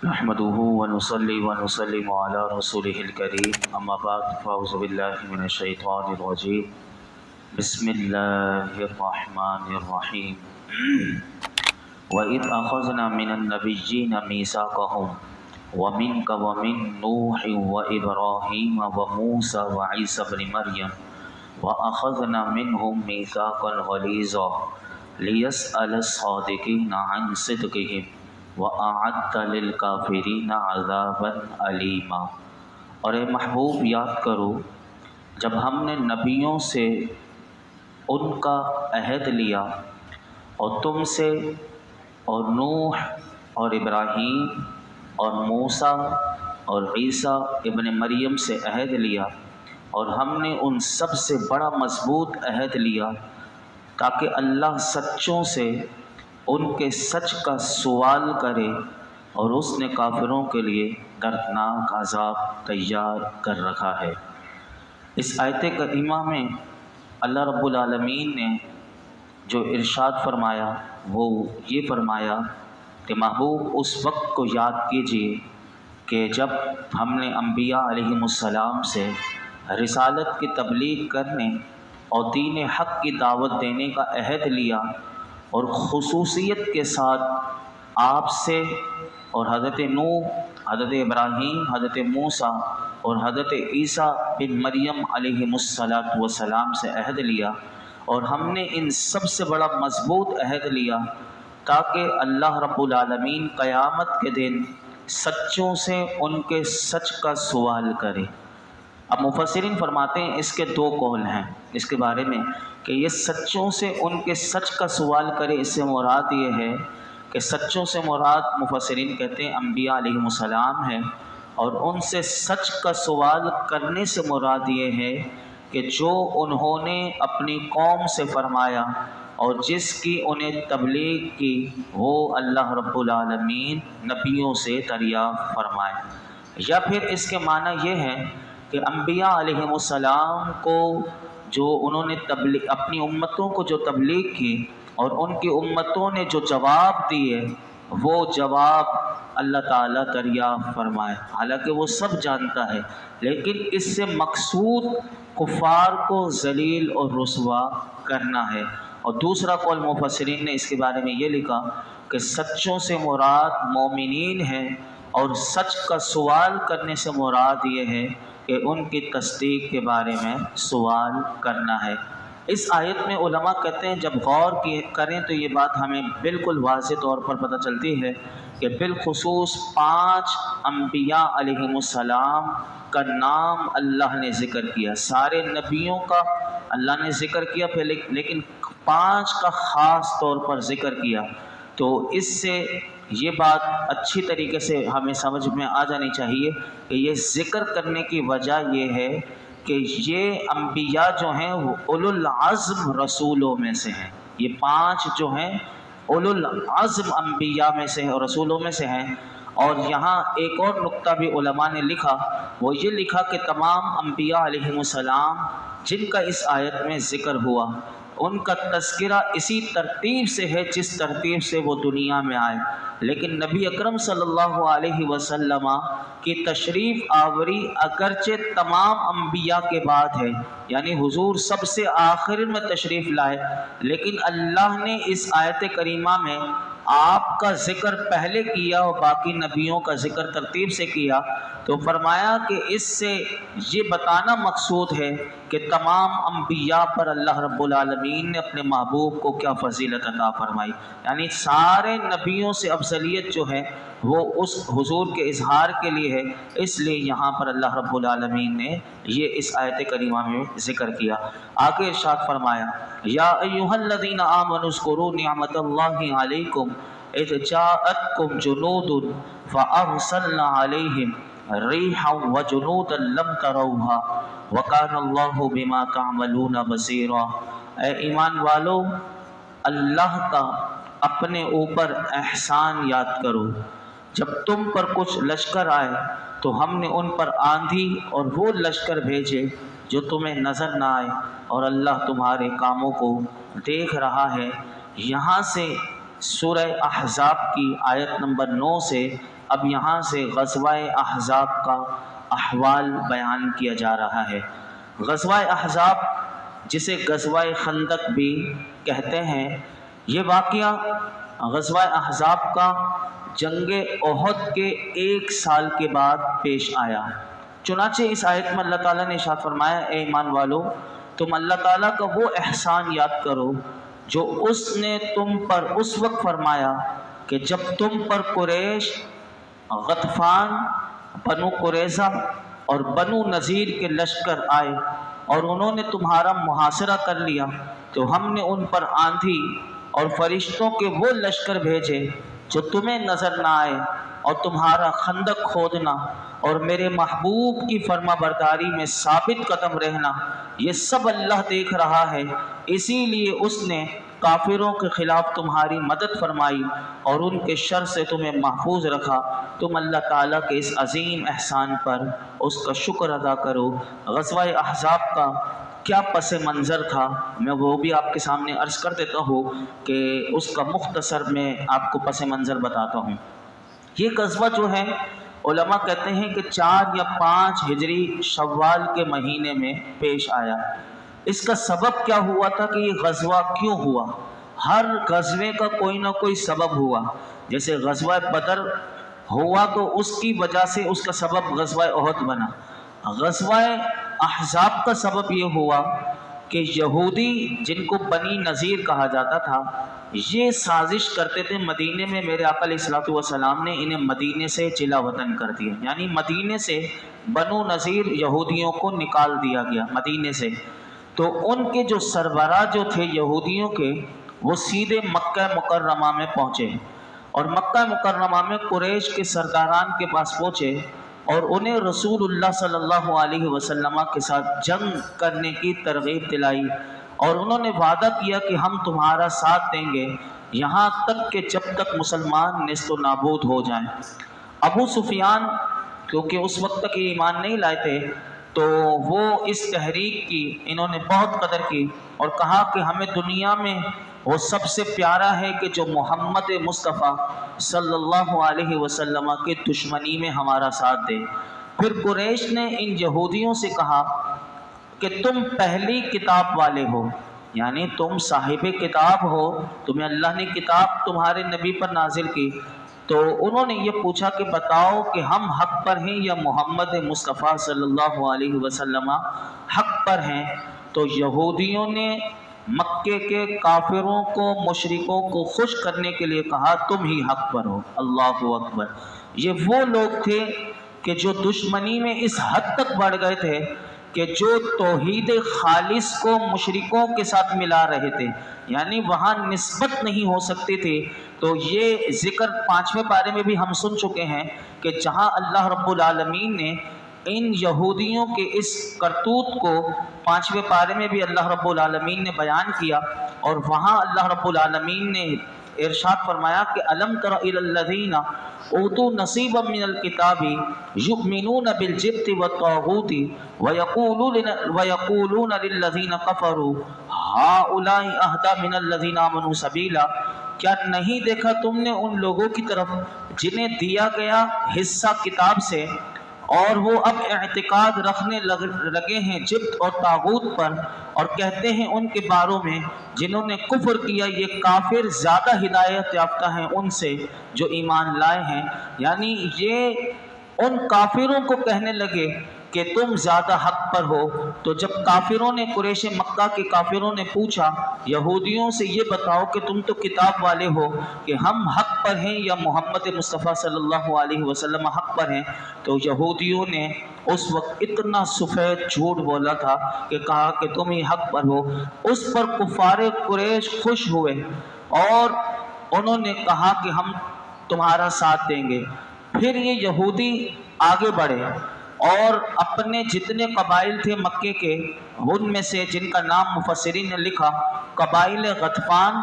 نحمده ونصلي ونسلم على رسوله الكريم اما بعد فاعوذ بالله من الشيطان الرجيم بسم الله الرحمن الرحيم وإذ أخذنا من النبيين ميثاقهم ومنك ومن نوح وإبراهيم وموسى وعيسى بن مريم وأخذنا منهم ميثاقا غليظا ليسأل الصادقين عن صدقهم وَأَعَدَّ لِلْكَافِرِينَ عَذَابًا أَلِيمًا۔ اور اے محبوب یاد کرو جب ہم نے نبیوں سے ان کا عہد لیا اور تم سے اور نوح اور ابراہیم اور موسیٰ اور عیسیٰ ابن مریم سے عہد لیا اور ہم نے ان سب سے بڑا مضبوط عہد لیا تاکہ اللہ سچوں سے ان کے سچ کا سوال کرے، اور اس نے کافروں کے لیے دردناک عذاب تیار کر رکھا ہے۔ اس آیت کریمہ میں اللہ رب العالمین نے جو ارشاد فرمایا وہ یہ فرمایا کہ محبوب اس وقت کو یاد کیجئے کہ جب ہم نے انبیاء علیہم السلام سے رسالت کی تبلیغ کرنے اور دین حق کی دعوت دینے کا عہد لیا، اور خصوصیت کے ساتھ آپ سے اور حضرت نوح، حضرت ابراہیم، حضرت موسیٰ اور حضرت عیسیٰ بن مریم علیہم السلام سے عہد لیا، اور ہم نے ان سب سے بڑا مضبوط عہد لیا تاکہ اللہ رب العالمین قیامت کے دن سچوں سے ان کے سچ کا سوال کرے۔ اب مفسرین فرماتے ہیں اس کے دو قول ہیں اس کے بارے میں کہ یہ سچوں سے ان کے سچ کا سوال کرے، اس سے مراد یہ ہے کہ سچوں سے مراد مفسرین کہتے ہیں انبیاء علیہم السلام ہیں، اور ان سے سچ کا سوال کرنے سے مراد یہ ہے کہ جو انہوں نے اپنی قوم سے فرمایا اور جس کی انہیں تبلیغ کی وہ اللہ رب العالمین نبیوں سے دریافت فرمائے۔ یا پھر اس کے معنی یہ ہے کہ انبیاء علیہم السلام کو جو انہوں نے اپنی امتوں کو جو تبلیغ کی اور ان کی امتوں نے جو جواب دیے وہ جواب اللہ تعالیٰ دریافت فرمائے، حالانکہ وہ سب جانتا ہے، لیکن اس سے مقصود کفار کو ذلیل اور رسوا کرنا ہے۔ اور دوسرا قول مفسرین نے اس کے بارے میں یہ لکھا کہ سچوں سے مراد مومنین ہیں، اور سچ کا سوال کرنے سے مراد یہ ہے کہ ان کی تصدیق کے بارے میں سوال کرنا ہے۔ اس آیت میں علماء کہتے ہیں جب غور کریں تو یہ بات ہمیں بالکل واضح طور پر پتہ چلتی ہے کہ بالخصوص 5 انبیاء علیہم السلام کا نام اللہ نے ذکر کیا، سارے نبیوں کا اللہ نے ذکر کیا پھر، لیکن 5 کا خاص طور پر ذکر کیا۔ تو اس سے یہ بات اچھی طریقے سے ہمیں سمجھ میں آ جانی چاہیے کہ یہ ذکر کرنے کی وجہ یہ ہے کہ یہ انبیاء جو ہیں وہ اولو العزم رسولوں میں سے ہیں، یہ 5 جو ہیں اولو العزم انبیاء میں سے اور رسولوں میں سے ہیں۔ اور یہاں ایک اور نقطہ بھی علماء نے لکھا، وہ یہ لکھا کہ تمام انبیاء علیہم السلام جن کا اس آیت میں ذکر ہوا ان کا تذکرہ اسی ترتیب سے ہے جس ترتیب سے وہ دنیا میں آئے، لیکن نبی اکرم صلی اللہ علیہ وسلم کی تشریف آوری اگرچہ تمام انبیاء کے بعد ہے، یعنی حضور سب سے آخر میں تشریف لائے، لیکن اللہ نے اس آیت کریمہ میں آپ کا ذکر پہلے کیا اور باقی نبیوں کا ذکر ترتیب سے کیا، تو فرمایا کہ اس سے یہ بتانا مقصود ہے کہ تمام انبیاء پر اللہ رب العالمین نے اپنے محبوب کو کیا فضیلت عطا فرمائی، یعنی سارے نبیوں سے افضلیت جو ہے وہ اس حضور کے اظہار کے لیے ہے، اس لیے یہاں پر اللہ رب العالمین نے یہ اس آیت کریمہ میں ذکر کیا۔ آگے ارشاد فرمایا یا ایھا الذین آمنوا اذکروا نعمت اللہ علیکم اذ جاءتکم جنود فارسلنا علیہم ریحا وجنودا لم تروها وکان اللہ بما تعملون بصیرا۔ اے ایمان والو، اللہ کا اپنے اوپر احسان یاد کرو، جب تم پر کچھ لشکر آئے تو ہم نے ان پر آندھی اور وہ لشکر بھیجے جو تمہیں نظر نہ آئے، اور اللہ تمہارے کاموں کو دیکھ رہا ہے۔ یہاں سے سورہ احزاب کی آیت نمبر 9 سے اب یہاں سے غزوہ احزاب کا احوال بیان کیا جا رہا ہے۔ غزوہ احزاب جسے غزوہ خندق بھی کہتے ہیں، یہ واقعہ غزوہ احزاب کا جنگ احد کے 1 سال کے بعد پیش آیا۔ چنانچہ اس آیت میں اللہ تعالیٰ نے ارشاد فرمایا، اے ایمان والو تم اللہ تعالیٰ کا وہ احسان یاد کرو جو اس نے تم پر اس وقت فرمایا کہ جب تم پر قریش، غطفان، بنو قریظہ اور بنو نذیر کے لشکر آئے اور انہوں نے تمہارا محاصرہ کر لیا، تو ہم نے ان پر آندھی اور فرشتوں کے وہ لشکر بھیجے جو تمہیں نظر نہ آئے، اور تمہارا خندق کھودنا اور میرے محبوب کی فرما برداری میں ثابت قدم رہنا، یہ سب اللہ دیکھ رہا ہے، اسی لیے اس نے کافروں کے خلاف تمہاری مدد فرمائی اور ان کے شر سے تمہیں محفوظ رکھا۔ تم اللہ تعالیٰ کے اس عظیم احسان پر اس کا شکر ادا کرو۔ غزوہ احزاب کا کیا پس منظر تھا، میں وہ بھی آپ کے سامنے عرض کر دیتا ہوں کہ اس کا مختصر میں آپ کو پس منظر بتاتا ہوں۔ یہ غزوہ جو ہے علماء کہتے ہیں کہ 4 یا 5 ہجری شوال کے مہینے میں پیش آیا۔ اس کا سبب کیا ہوا تھا کہ یہ غزوہ کیوں ہوا؟ ہر غزوے کا کوئی نہ کوئی سبب ہوا۔ جیسے غزوہ بدر ہوا تو اس کی وجہ سے اس کا سبب غزوہ احد بنا۔ غزوہ احزاب کا سبب یہ ہوا کہ یہودی جن کو بنی نذیر کہا جاتا تھا، یہ سازش کرتے تھے مدینے میں، میرے آقا علیہ الصلوۃ والسلام نے انہیں مدینے سے جلا وطن کر دیا، یعنی مدینے سے بنو نذیر یہودیوں کو نکال دیا گیا مدینے سے۔ تو ان کے جو سربراہ جو تھے یہودیوں کے، وہ سیدھے مکہ مکرمہ میں پہنچے اور مکہ مکرمہ میں قریش کے سرداران کے پاس پہنچے اور انہیں رسول اللہ صلی اللہ علیہ وسلم کے ساتھ جنگ کرنے کی ترغیب دلائی، اور انہوں نے وعدہ کیا کہ ہم تمہارا ساتھ دیں گے یہاں تک کہ جب تک مسلمان نیست و نابود ہو جائیں۔ ابو سفیان کیونکہ اس وقت تک یہ ایمان نہیں لائے تھے، تو وہ اس تحریک کی انہوں نے بہت قدر کی اور کہا کہ ہمیں دنیا میں وہ سب سے پیارا ہے کہ جو محمد مصطفیٰ صلی اللہ علیہ وسلم کے دشمنی میں ہمارا ساتھ دے۔ پھر قریش نے ان یہودیوں سے کہا کہ تم پہلی کتاب والے ہو، یعنی تم صاحب کتاب ہو، تمہیں اللہ نے کتاب تمہارے نبی پر نازل کی۔ تو انہوں نے یہ پوچھا کہ بتاؤ کہ ہم حق پر ہیں یا محمد مصطفیٰ صلی اللہ علیہ وسلم حق پر ہیں؟ تو یہودیوں نے مکے کے کافروں کو، مشرکوں کو خوش کرنے کے لیے کہا تم ہی حق پر ہو۔ اللہ اکبر! یہ وہ لوگ تھے کہ جو دشمنی میں اس حد تک بڑھ گئے تھے کہ جو توحید خالص کو مشرکوں کے ساتھ ملا رہے تھے، یعنی وہاں نسبت نہیں ہو سکتی تھی۔ تو یہ ذکر 5ویں پارے میں بھی ہم سن چکے ہیں کہ جہاں اللہ رب العالمین نے ان یہودیوں کے اس کرتوت کو 5ویں پارے میں بھی اللہ رب العالمین نے بیان کیا، اور وہاں اللہ رب العالمین نے ارشاد فرمایا کہ الم تر الی الذین اوتوا نصیبا من الکتاب یؤمنون بالجبت والطاغوت ویقولون للذین کفروا ہؤلاء اہدی من الذین آمنوا سبیلا۔ کیا نہیں دیکھا تم نے ان لوگوں کی طرف جنہیں دیا گیا حصہ کتاب سے، اور وہ اب اعتقاد رکھنے لگے ہیں جبت اور طاغوت پر، اور کہتے ہیں ان کے باروں میں جنہوں نے کفر کیا یہ کافر زیادہ ہدایت یافتہ ہیں ان سے جو ایمان لائے ہیں۔ یعنی یہ ان کافروں کو کہنے لگے کہ تم زیادہ حق پر ہو۔ تو جب کافروں نے، قریش مکہ کے کافروں نے پوچھا یہودیوں سے یہ بتاؤ کہ تم تو کتاب والے ہو کہ ہم حق پر ہیں یا محمد مصطفیٰ صلی اللہ علیہ وسلم حق پر ہیں، تو یہودیوں نے اس وقت اتنا سفید جھوٹ بولا تھا کہ کہا کہ تم ہی حق پر ہو۔ اس پر کفار قریش خوش ہوئے اور انہوں نے کہا کہ ہم تمہارا ساتھ دیں گے۔ پھر یہ یہودی آگے بڑھے اور اپنے جتنے قبائل تھے مکے کے، ان میں سے جن کا نام مفسرین نے لکھا، قبائل غطفان،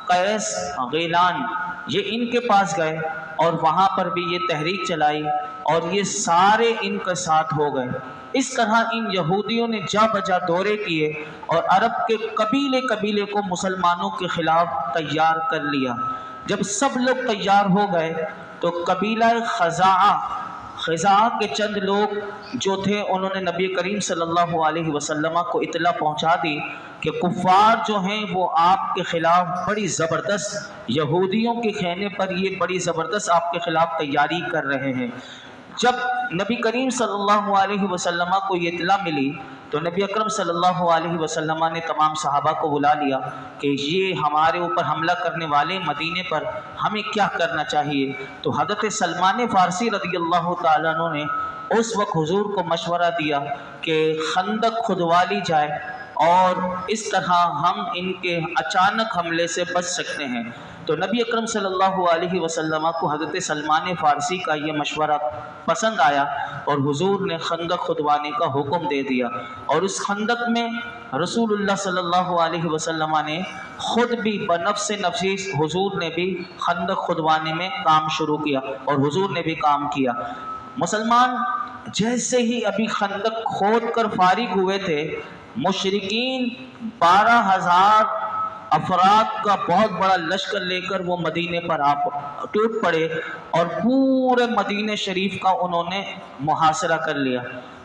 قیس، غیلان، یہ ان کے پاس گئے اور وہاں پر بھی یہ تحریک چلائی اور یہ سارے ان کے ساتھ ہو گئے۔ اس طرح ان یہودیوں نے جا بجا دورے کیے اور عرب کے قبیلے قبیلے کو مسلمانوں کے خلاف تیار کر لیا۔ جب سب لوگ تیار ہو گئے تو قبیلہ خزاعہ کے چند لوگ جو تھے انہوں نے نبی کریم صلی اللہ علیہ وسلم کو اطلاع پہنچا دی کہ کفار جو ہیں وہ آپ کے خلاف بڑی زبردست، یہودیوں کے کہنے پر یہ بڑی زبردست آپ کے خلاف تیاری کر رہے ہیں۔ جب نبی کریم صلی اللہ علیہ وسلم کو یہ اطلاع ملی تو نبی اکرم صلی اللہ علیہ وسلم نے تمام صحابہ کو بلا لیا کہ یہ ہمارے اوپر حملہ کرنے والے مدینے پر، ہمیں کیا کرنا چاہیے۔ تو حضرت سلمان فارسی رضی اللہ تعالیٰ عنہ نے اس وقت حضور کو مشورہ دیا کہ خندق کھدوا لی جائے اور اس طرح ہم ان کے اچانک حملے سے بچ سکتے ہیں۔ تو نبی اکرم صلی اللہ علیہ وسلم کو حضرت سلمان فارسی کا یہ مشورہ پسند آیا اور حضور نے خندق کھدوانے کا حکم دے دیا، اور اس خندق میں رسول اللہ صلی اللہ علیہ وسلم نے خود بھی بنفس نفیس حضور نے بھی خندق کھدوانے میں کام شروع کیا اور حضور نے بھی کام کیا۔ مسلمان جیسے ہی ابھی خندق کھود کر فارغ ہوئے تھے، مشرکین 12,000 افراد کا بہت بڑا لشکر لے کر وہ مدینے پر ٹوٹ پڑے اور پورے مدینہ شریف کا انہوں نے محاصرہ کر لیا۔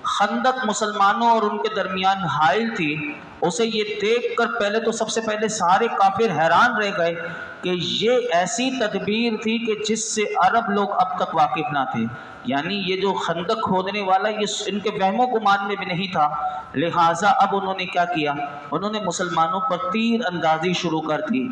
خندق مسلمانوں اور ان کے درمیان حائل تھی، اسے یہ دیکھ کر پہلے تو سب سے پہلے سارے کافر حیران رہ گئے کہ یہ ایسی تدبیر تھی کہ جس سے عرب لوگ اب تک واقف نہ تھے، یعنی یہ جو خندق کھودنے والا یہ ان کے وہم و گمان میں بھی نہیں تھا۔ لہٰذا اب انہوں نے کیا کیا، انہوں نے مسلمانوں پر تیر اندازی شروع کر دی۔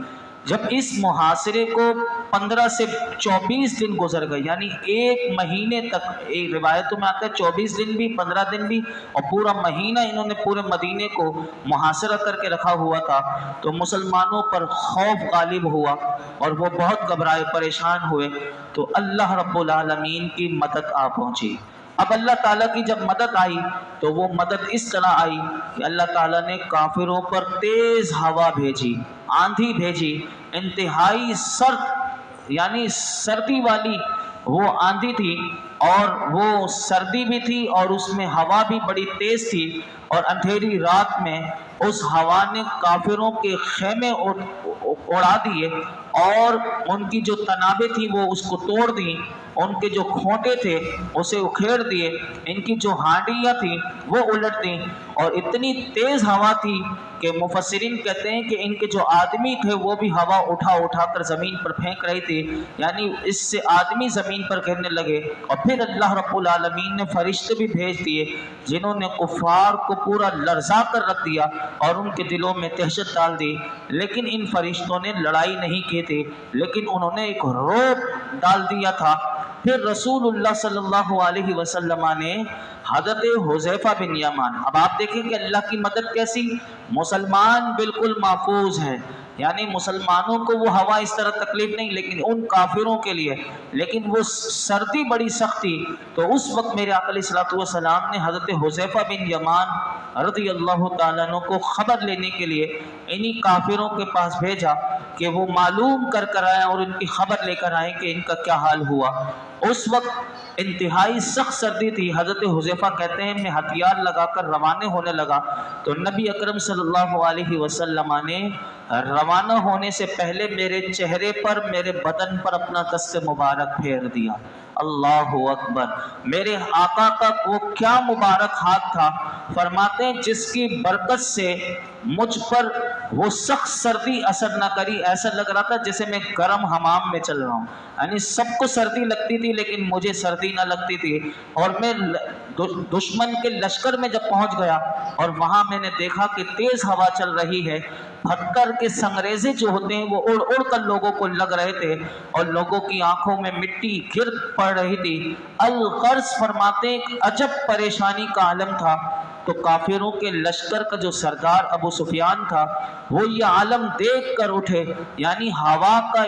جب اس محاصرے کو 15 سے 24 دن گزر گئے، یعنی ایک مہینے تک، ایک روایتوں میں آتا ہے 24 دن بھی 15 دن بھی اور پورا مہینہ انہوں نے پورے مدینے کو محاصرہ کر کے رکھا ہوا تھا، تو مسلمانوں پر خوف غالب ہوا اور وہ بہت گھبرائے، پریشان ہوئے۔ تو اللہ رب العالمین کی مدد آ پہنچی۔ اب اللہ تعالیٰ کی جب مدد آئی تو وہ مدد اس طرح آئی کہ اللہ تعالیٰ نے کافروں پر تیز ہوا بھیجی، آندھی بھیجی، انتہائی سرد یعنی سردی والی وہ آندھی تھی، اور وہ سردی بھی تھی اور اس میں ہوا بھی بڑی تیز تھی، اور اندھیری رات میں اس ہوا نے کافروں کے خیمے اڑا دیے اور ان کی جو تنابیں تھیں وہ اس کو توڑ دیں، ان کے جو کھوٹے تھے اسے اکھیڑ دیے، ان کی جو ہانڈیاں تھیں وہ الٹ دیں، اور اتنی تیز ہوا تھی کہ مفسرین کہتے ہیں کہ ان کے جو آدمی تھے وہ بھی ہوا اٹھا اٹھا کر زمین پر پھینک رہی تھی، یعنی اس سے آدمی زمین پر گرنے لگے۔ اور پھر اللہ رب العالمین نے فرشتے بھی بھیج دیے جنہوں نے کفار کو پورا لرزا کر رکھ دیا اور ان کے دلوں میں دہشت ڈال دی، لیکن ان فرشتوں نے لڑائی نہیں کی تھی، لیکن انہوں نے ایک رعب ڈال دیا تھا۔ پھر رسول اللہ صلی اللہ علیہ وسلم نے حضرت حذیفہ بن یمان، اب آپ دیکھیں کہ اللہ کی مدد کیسی، مسلمان بالکل محفوظ ہیں، یعنی مسلمانوں کو وہ ہوا اس طرح تکلیف نہیں، لیکن ان کافروں کے لیے، لیکن وہ سردی بڑی سخت تھی۔ تو اس وقت میرے آقا علیہ الصلوۃ والسلام نے حضرت حذیفہ بن یمان رضی اللہ تعالیٰ عنہ کو خبر لینے کے لیے انہی کافروں کے پاس بھیجا کہ وہ معلوم کر آئیں اور ان کی خبر لے کر آئیں کہ ان کا کیا حال ہوا۔ اس وقت انتہائی سخت سردی تھی۔ حضرت حذیفہ کہتے ہیں میں ہتھیار لگا کر روانہ ہونے لگا تو نبی اکرم صلی اللہ علیہ وسلم نے روانہ ہونے سے پہلے میرے چہرے پر، میرے بدن پر اپنا دست مبارک پھیر دیا۔ اللہ اکبر، میرے آقا کا وہ کیا مبارک ہاتھ تھا، فرماتے ہیں جس کی برکت سے مجھ پر وہ سخت سردی اثر نہ کری، ایسا لگ رہا تھا جیسے میں گرم حمام میں چل رہا ہوں، یعنی سب کو سردی لگتی تھی لیکن مجھے سردی نہ لگتی تھی۔ اور میں دشمن کے لشکر میں جب پہنچ گیا اور وہاں میں نے دیکھا کہ تیز ہوا چل رہی ہے، پتھر کے سنگریزے جو ہوتے ہیں وہ اڑ اڑ کر لوگوں کو لگ رہے تھے اور لوگوں کی آنکھوں میں مٹی گر پڑ رہی تھی۔ الغرض فرماتے ہیں عجب پریشانی کا عالم تھا۔ تو کافروں کے لشکر کا جو سردار ابو سفیان تھا وہ یہ عالم دیکھ کر اٹھے، یعنی ہوا کا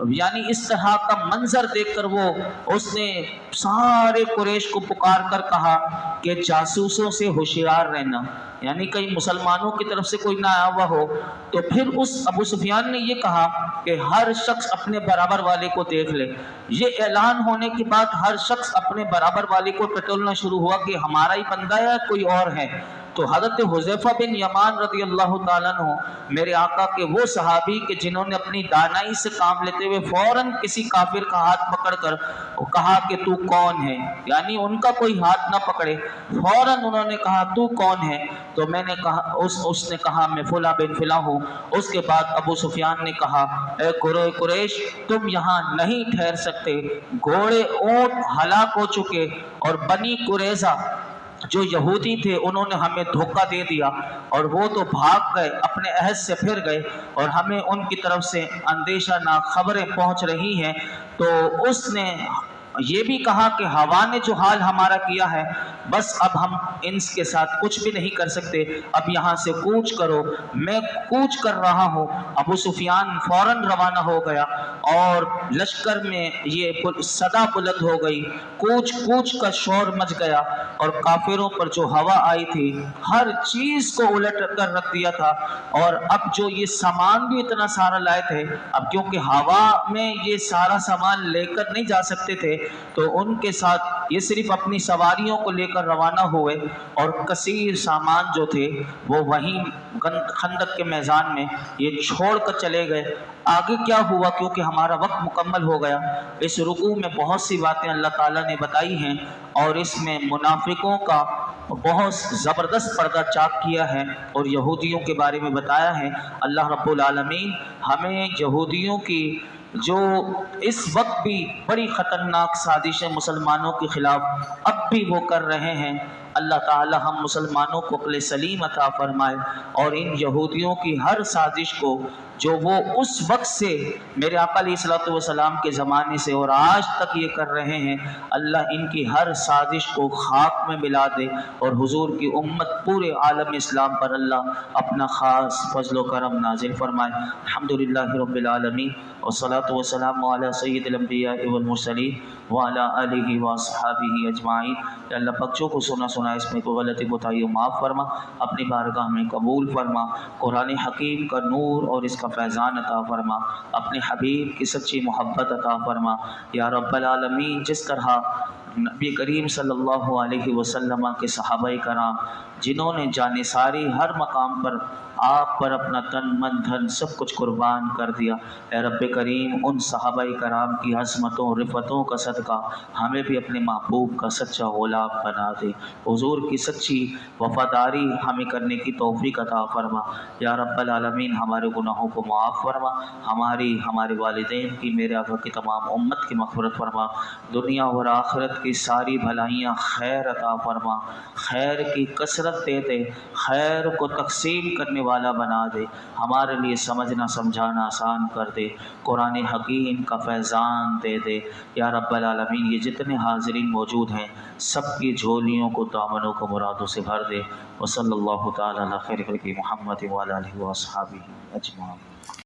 یعنی اس طرح کا منظر دیکھ کر وہ اس نے سارے قریش کو پکار کر کہا کہ جاسوسوں سے ہوشیار رہنا، یعنی کہیں مسلمانوں کی طرف سے کوئی نہ آیا ہوا ہو۔ تو پھر اس ابو سفیان نے یہ کہا کہ ہر شخص اپنے برابر والے کو دیکھ لے۔ یہ اعلان ہونے کے بعد ہر شخص اپنے برابر والے کو ٹٹولنا شروع ہوا کہ ہمارا ہی بندہ ہے کوئی اور ہے۔ تو حضرت حذیفہ بن یمان رضی اللہ تعالیٰ عنہ میرے آقا کے وہ صحابی کہ جنہوں نے اپنی دانائی سے کام لیتے ہوئے فوراً کسی کافر کا ہاتھ پکڑ کر کہا کہ تو کون ہے، یعنی ان کا کوئی ہاتھ نہ پکڑے، فوراً انہوں نے کہا تو کون ہے؟ تو میں نے کہا اس نے کہا میں فلاں بن فلاں ہوں۔ اس کے بعد ابو سفیان نے کہا اے قریش تم یہاں نہیں ٹھہر سکتے، گھوڑے اونٹ ہلاک ہو چکے، اور بنی قریظہ جو یہودی تھے انہوں نے ہمیں دھوکہ دے دیا اور وہ تو بھاگ گئے، اپنے عہد سے پھر گئے، اور ہمیں ان کی طرف سے اندیشہ ناک خبریں پہنچ رہی ہیں۔ تو اس نے یہ بھی کہا کہ ہوا نے جو حال ہمارا کیا ہے بس اب ہم ان کے ساتھ کچھ بھی نہیں کر سکتے، اب یہاں سے کوچ کرو۔ میں کوچ کر رہا ہوں۔ ابو سفیان فوراً روانہ ہو گیا اور لشکر میں یہ صدا بلند ہو گئی، کوچ کوچ کا شور مچ گیا، اور کافروں پر جو ہوا آئی تھی ہر چیز کو الٹ کر رکھ دیا تھا۔ اور اب جو یہ سامان بھی اتنا سارا لائے تھے، اب کیونکہ ہوا میں یہ سارا سامان لے کر نہیں جا سکتے تھے تو ان کے ساتھ یہ صرف اپنی سواریوں کو لے کر روانہ ہوئے، اور کثیر سامان جو تھے وہ وہیں خندق کے میدان میں یہ چھوڑ کر چلے گئے۔ آگے کیا ہوا کیونکہ ہمارا وقت مکمل ہو گیا، اس رکوع میں بہت سی باتیں اللہ تعالیٰ نے بتائی ہیں، اور اس میں منافقوں کا بہت زبردست پردہ چاک کیا ہے اور یہودیوں کے بارے میں بتایا ہے۔ اللہ رب العالمین ہمیں یہودیوں کی جو اس وقت بھی بڑی خطرناک سازشیں مسلمانوں کے خلاف اب بھی وہ کر رہے ہیں، اللہ تعالی ہم مسلمانوں کو عقل سلیم عطا فرمائے، اور ان یہودیوں کی ہر سازش کو جو وہ اس وقت سے میرے آقا علیہ الصلوۃ والسلام کے زمانے سے اور آج تک یہ کر رہے ہیں، اللہ ان کی ہر سازش کو خاک میں ملا دے، اور حضور کی امت پورے عالم اسلام پر اللہ اپنا خاص فضل و کرم نازل فرمائے۔ الحمدللہ رب العالمین، والصلاة والسلام علی سید الانبیاء والمرسلین وعلی آلہ واصحابہ اجمعین۔ یا اللہ بچوں کو سنا اس میں کوئی غلطی بتائی معاف فرما، اپنی بارگاہ میں قبول فرما، قرآن حکیم کا نور اور اس کا فیضان عطا فرما، اپنے حبیب کی سچی محبت عطا فرما یا رب العالمین۔ جس طرح نبی کریم صلی اللہ علیہ وسلم کے صحابہ کرام جنہوں نے جان ساری ہر مقام پر آپ پر اپنا تن من دھن سب کچھ قربان کر دیا، اے رب کریم ان صحابہ کرام کی عظمتوں رفتوں کا صدقہ ہمیں بھی اپنے محبوب کا سچا غلام بنا دے، حضور کی سچی وفاداری ہمیں کرنے کی توفیق عطا فرما یا رب العالمین۔ ہمارے گناہوں کو معاف فرما، ہمارے والدین کی، میرے آقا کی تمام امت کی مغفرت فرما، دنیا اور آخرت کی ساری بھلائیاں خیر عطا فرما، خیر کی کثرت دے دے، خیر کو تقسیم کرنے والا بنا دے، ہمارے لیے سمجھنا سمجھانا آسان کر دے، قرآن حکیم کا فیضان دے دے یا رب العالمین۔ یہ جتنے حاضرین موجود ہیں سب کی جھولیوں کو دامنوں کو مرادوں سے بھر دے، وصلی اللہ تعالی علی خیر خلق محمد وعلی آلہ واصحابہ اجمعین۔